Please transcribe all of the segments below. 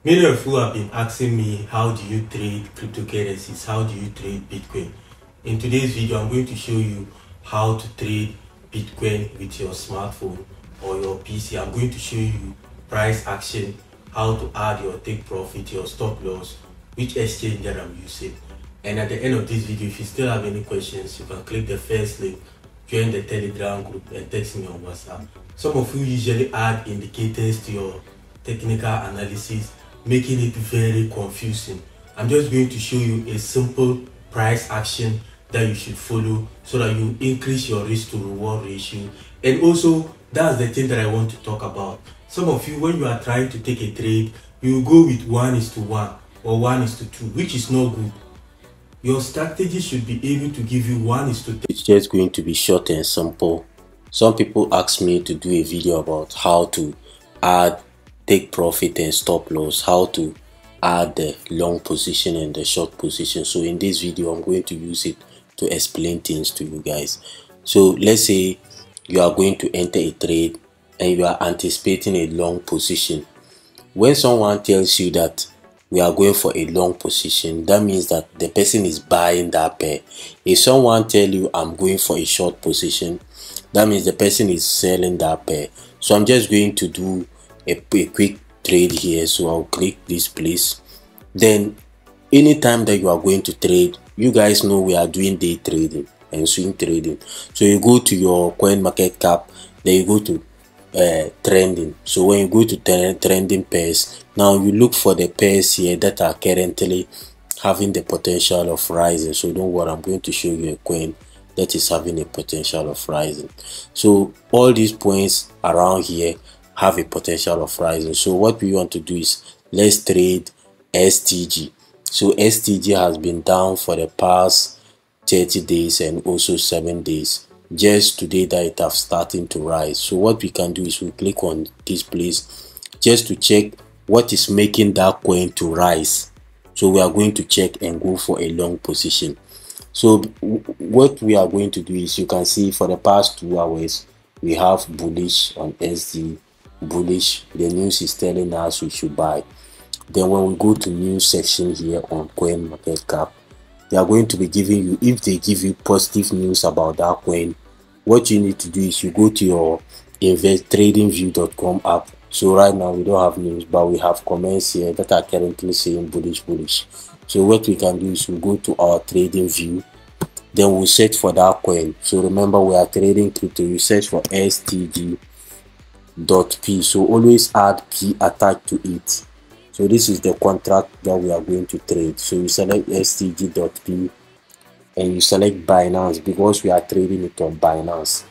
Many of you have been asking me, how do you trade cryptocurrencies? How do you trade Bitcoin? In today's video, I'm going to show you how to trade Bitcoin with your smartphone or your PC. I'm going to show you price action, how to add your take profit, your stop loss, which exchange that I'm using. And at the end of this video, if you still have any questions, you can click the first link, join the Telegram group and text me on WhatsApp. Some of you usually add indicators to your technical analysis, making it very confusing. I'm just going to show you a simple price action that you should follow so that you increase your risk to reward ratio. And also, that's the thing that I want to talk about. Some of you, when you are trying to take a trade, you go with 1:1 or 1:2, which is not good. Your strategy should be able to give you 1:3. It's just going to be short and simple. Some people ask me to do a video about how to add take profit and stop loss, how to add the long position and the short position. So in this video, I'm going to use it to explain things to you guys. So let's say you are going to enter a trade and you are anticipating a long position. When someone tells you that we are going for a long position, that means that the person is buying that pair. If someone tell you I'm going for a short position, that means the person is selling that pair. So I'm just going to do a quick trade here. So I'll click this place. Then anytime that you are going to trade, you guys know we are doing day trading and swing trading. So you go to your coin market cap, then you go to trending. So when you go to trending pairs, now you look for the pairs here that are currently having the potential of rising. So don't worry, I'm going to show you a coin that is having a potential of rising. So all these points around here have a potential of rising. So what we want to do is let's trade STG. So STG has been down for the past 30 days and also 7 days. Just today that it has starting to rise. So what we can do is we click on this place just to check what is making that coin to rise. So we are going to check and go for a long position. So what we are going to do is, you can see for the past 2 hours we have bullish on SD, bullish. The news is telling us we should buy. Then when we go to news section here on coin market cap, they are going to be giving you, if they give you positive news about that coin, what you need to do is you go to your tradingview.com app. So right now we don't have news, but we have comments here that are currently saying bullish. So what we can do is we go to our trading view, then we'll search for that coin. So remember, we are trading crypto. You search for STG.P. So always add P attached to it. So this is the contract that we are going to trade. So you select STG.P and you select Binance because we are trading it on Binance.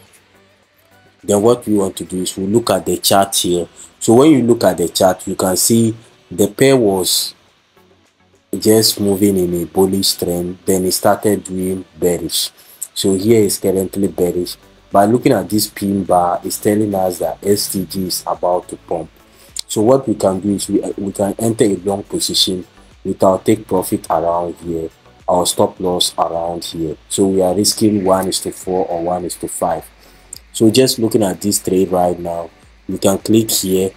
Then what we want to do is we look at the chart here. So when you look at the chart, you can see the pair was just moving in a bullish trend, then it started doing bearish. So here is currently bearish. By looking at this pin bar, it's telling us that STG is about to pump. So what we can do is we can enter a long position with our take profit around here, our stop loss around here. So we are risking 1:4 or 1:5. So just looking at this trade right now, we can click here,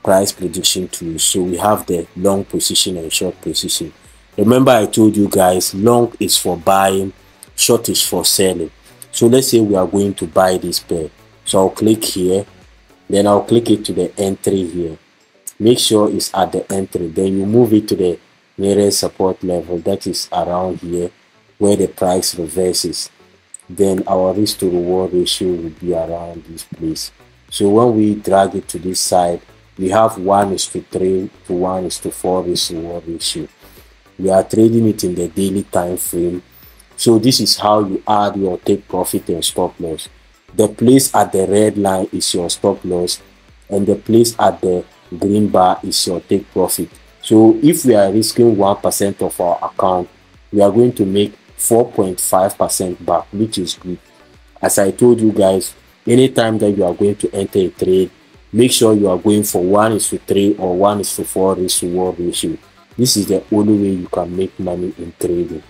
price prediction tool. So we have the long position and short position. Remember, I told you guys, long is for buying, short is for selling. So let's say we are going to buy this pair. So I'll click here, then I'll click it to the entry here. Make sure it's at the entry, then you move it to the nearest support level, that is around here where the price reverses. Then our risk to reward ratio will be around this place. So when we drag it to this side, we have 1:3 to 1:4 risk to reward ratio. We are trading it in the daily time frame. So this is how you add your take profit and stop loss. The place at the red line is your stop loss, and the place at the green bar is your take profit. So if we are risking 1% of our account, we are going to make 4.5% back, which is good. As I told you guys, anytime that you are going to enter a trade, make sure you are going for 1:3 or 1:4 risk to reward ratio. This is the only way you can make money in trading.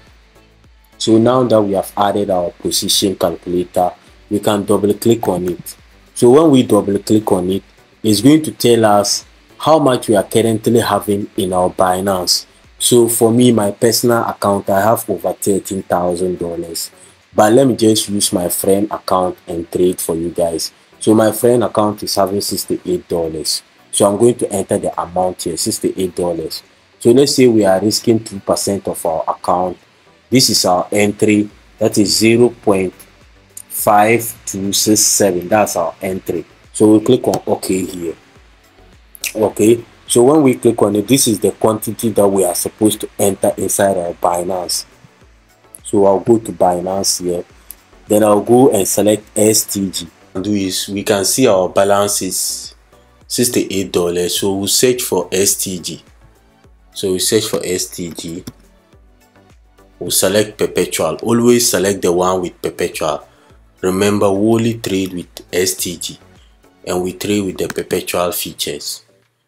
So now that we have added our position calculator, we can double click on it. So when we double click on it, it's going to tell us how much we are currently having in our Binance. So for me, my personal account, I have over $13,000, but let me just use my friend account and trade for you guys. So my friend account is having $68, so I'm going to enter the amount here, $68. So let's say we are risking 2% of our account. This is our entry, that is 0.5267. That's our entry. So we'll click on OK here. Okay, so when we click on it, this is the quantity that we are supposed to enter inside our Binance. So I'll go to Binance here, then I'll go and select STG. And do is we can see our balance is $68. So we'll search for STG. So we search for STG. We'll select perpetual. Always select the one with perpetual. Remember, we only trade with STG and we trade with the perpetual features.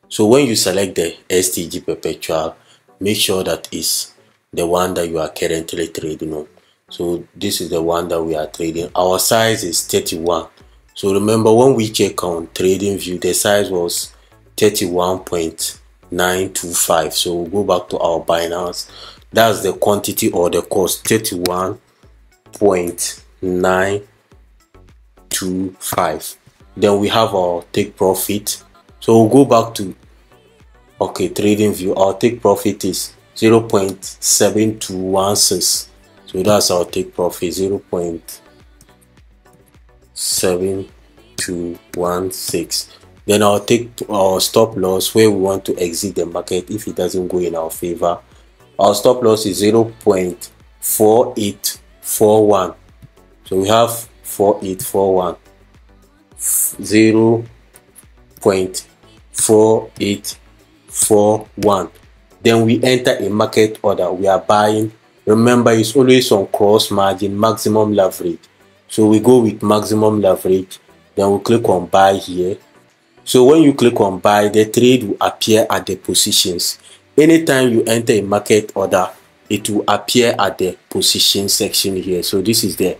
So when you select the STG perpetual, make sure that is the one that you are currently trading on. So this is the one that we are trading. Our size is 31. So remember, when we check on trading view, the size was 31.925. So we'll go back to our Binance. That's the quantity or the cost, 31.925. Then we have our take profit. So we'll go back to trading view. Our take profit is 0.7216. So that's our take profit, 0.7216. Then I'll take our stop loss where we want to exit the market if it doesn't go in our favor. Our stop loss is 0.4841. So we have 4841, 0.4841. Then we enter a market order. We are buying. Remember, it's always on cross margin, maximum leverage. So we go with maximum leverage. Then we click on buy here. So when you click on buy, the trade will appear at the positions. Anytime you enter a market order, it will appear at the position section here. So this is the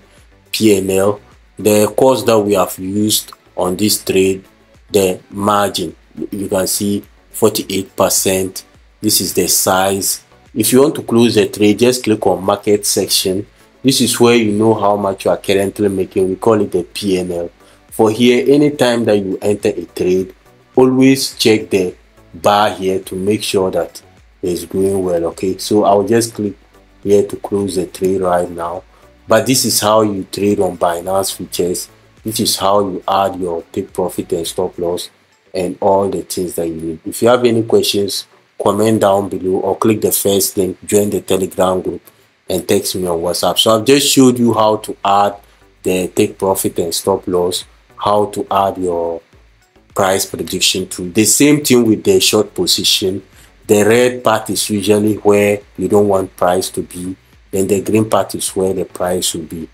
P&L, the cost that we have used on this trade, the margin. You can see 48%. This is the size. If you want to close the trade, just click on market section. This is where you know how much you are currently making. We call it the P&L. For here, anytime that you enter a trade, always check the bar here to make sure that it's going well. Okay, so I'll just click here to close the trade right now. But this is how you trade on Binance Futures. This is how you add your take profit and stop loss and all the things that you need. If you have any questions, comment down below or click the first link, join the Telegram group and text me on WhatsApp. So I've just showed you how to add the take profit and stop loss, how to add your price prediction tool. The same thing with the short position. The red part is usually where you don't want price to be, then the green part is where the price will be.